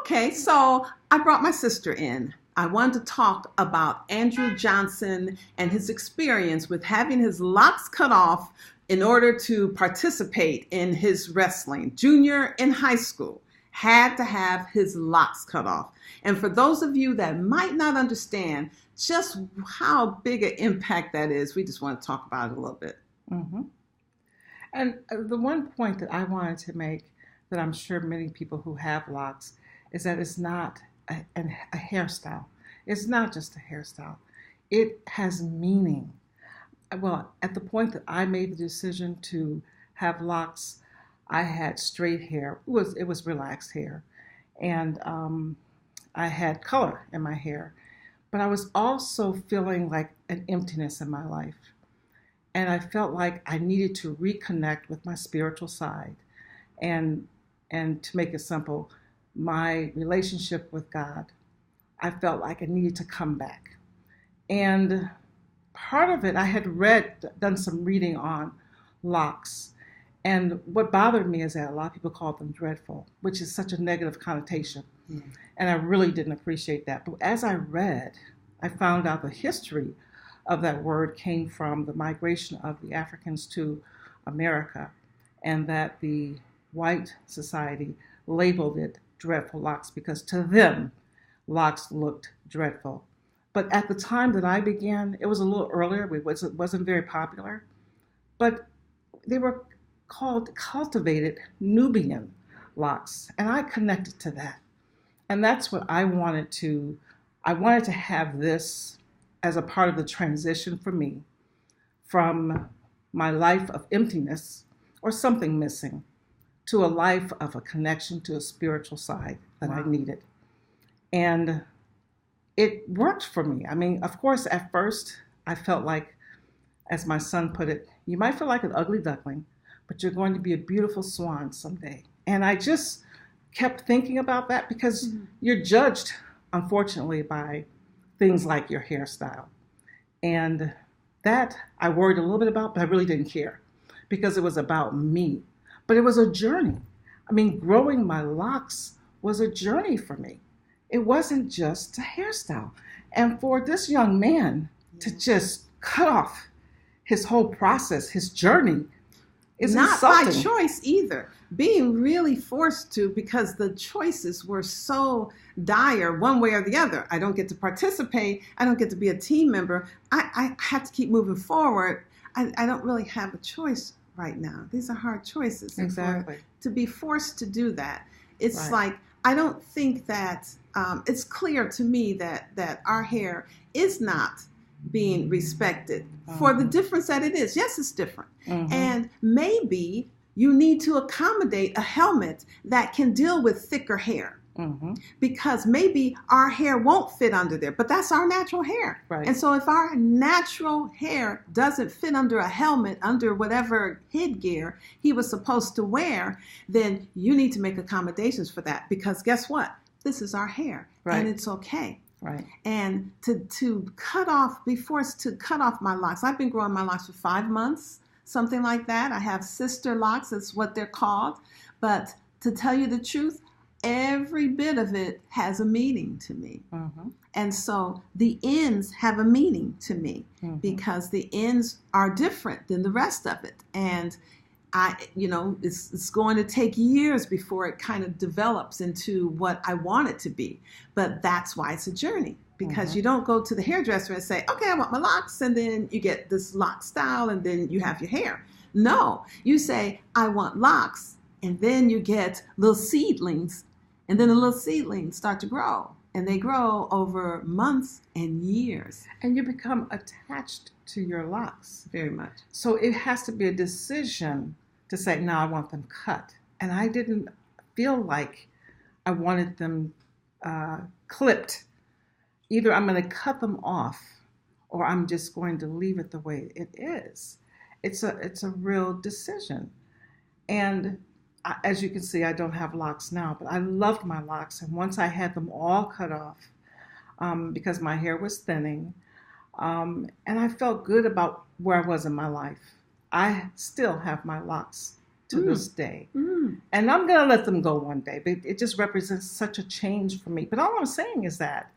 Okay, so I brought my sister in. I wanted to talk about Andrew Johnson and his experience with having his locks cut off in order to participate in his wrestling. Junior in high school had to have his locks cut off. And for those of you that might not understand just how big an impact that is, we just want to talk about it a little bit. hmm And the one point that I wanted to make that I'm sure many people who have locks is that it's not a hairstyle. It's not just a hairstyle. It has meaning. Well, at the point that I made the decision to have locks, I had straight hair. It was relaxed hair, and I had color in my hair. But I was also feeling like an emptiness in my life, and I felt like I needed to reconnect with my spiritual side, and to make it simple, my relationship with God. I felt like I needed to come back, and part of it, I had done some reading on locks. And what bothered me is that a lot of people call them dreadful, which is such a negative connotation. Mm. And I really didn't appreciate that. But as I read, I found out the history of that word came from the migration of the Africans to America, and that the white society labeled it dreadful locks because to them, locks looked dreadful. But at the time that I began, it was a little earlier. It wasn't very popular, but they were called cultivated Nubian locks, and I connected to that. And that's what I wanted to. I wanted to have this as a part of the transition for me from my life of emptiness or something missing to a life of a connection to a spiritual side that I Wow. needed. And it worked for me. I mean, of course, at first I felt like, as my son put it, you might feel like an ugly duckling, but you're going to be a beautiful swan someday. And I just kept thinking about that because you're judged, unfortunately, by things like your hairstyle. And that I worried a little bit about, but I really didn't care because it was about me. But it was a journey. I mean, growing my locks was a journey for me. It wasn't just a hairstyle. And for this young man to just cut off his whole process, his journey, is Not by insulting. choice either. Being really forced to because the choices were so dire one way or the other. I don't get to participate. I don't get to be a team member. I have to keep moving forward. I don't really have a choice right now. These are hard choices. And Exactly. to be forced to do that, it's Right. like, I don't think that it's clear to me that our hair is not being respected for the difference that it is. Yes, it's different. Mhm. And maybe you need to accommodate a helmet that can deal with thicker hair Mhm. because maybe our hair won't fit under there, but that's our natural hair. Right. And so if our natural hair doesn't fit under a helmet, under whatever headgear he was supposed to wear, then you need to make accommodations for that because guess what? This is our hair Right. and it's okay. Right. And to cut off, be forced to cut off my locks. I've been growing my locks for 5 months, something like that. I have sister locks, that's what they're called. But to tell you the truth, every bit of it has a meaning to me. Mhm. And so the ends have a meaning to me Mhm. because the ends are different than the rest of it. And it's going to take years before it kind of develops into what I want it to be. But that's why it's a journey because you don't go to the hairdresser and say, okay, I want my locks. And then you get this lock style and then you have your hair. No, you say, I want locks. And then you get little seedlings. And then the little seedlings start to grow. And they grow over months and years. And you become attached to your locks. Very much. So it has to be a decision to say, no, I want them cut. And I didn't feel like I wanted them clipped. Either I'm going to cut them off or I'm just going to leave it the way it is. It's a real decision. And as you can see, I don't have locks now, but I loved my locks. And once I had them all cut off, because my hair was thinning, and I felt good about where I was in my life. I still have my locks to this day. Mm. And I'm going to let them go one day. But it just represents such a change for me. But all I'm saying is that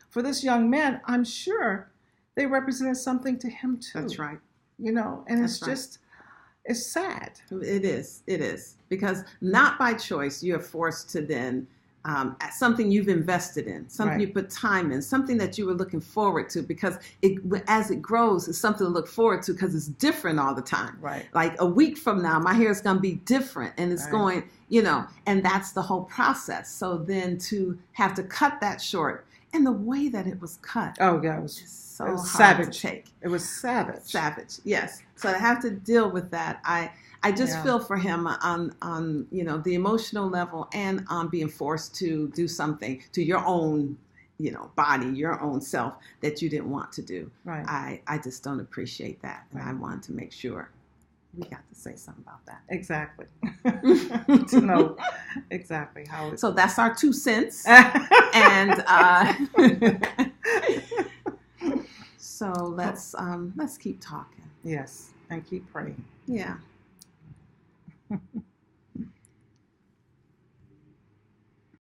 for this young man, I'm sure they represented something to him too. That's right. You know, and That's it's just, it's sad. It is. Because not by choice, you're forced to then, something you've invested in, something Right. you put time in, something that you were looking forward to, because as it grows, it's something to look forward to because it's different all the time. Right. Like a week from now, my hair is going to be different, and it's Right. going, you know, and that's the whole process. So then to have to cut that short, and the way that it was cut. Oh, yeah, it was So it hard was savage. to take. It was savage. Savage, yes. So to have to deal with that, I just Yeah. feel for him on you know, the emotional level, and on being forced to do something to your own, you know, body, your own self that you didn't want to do. Right. I just don't appreciate that, and I Right. wanted to make sure we got to say something about that. Exactly. To know exactly how it. So that's our 2 cents, and so let's keep talking. Yes, and keep praying. Yeah.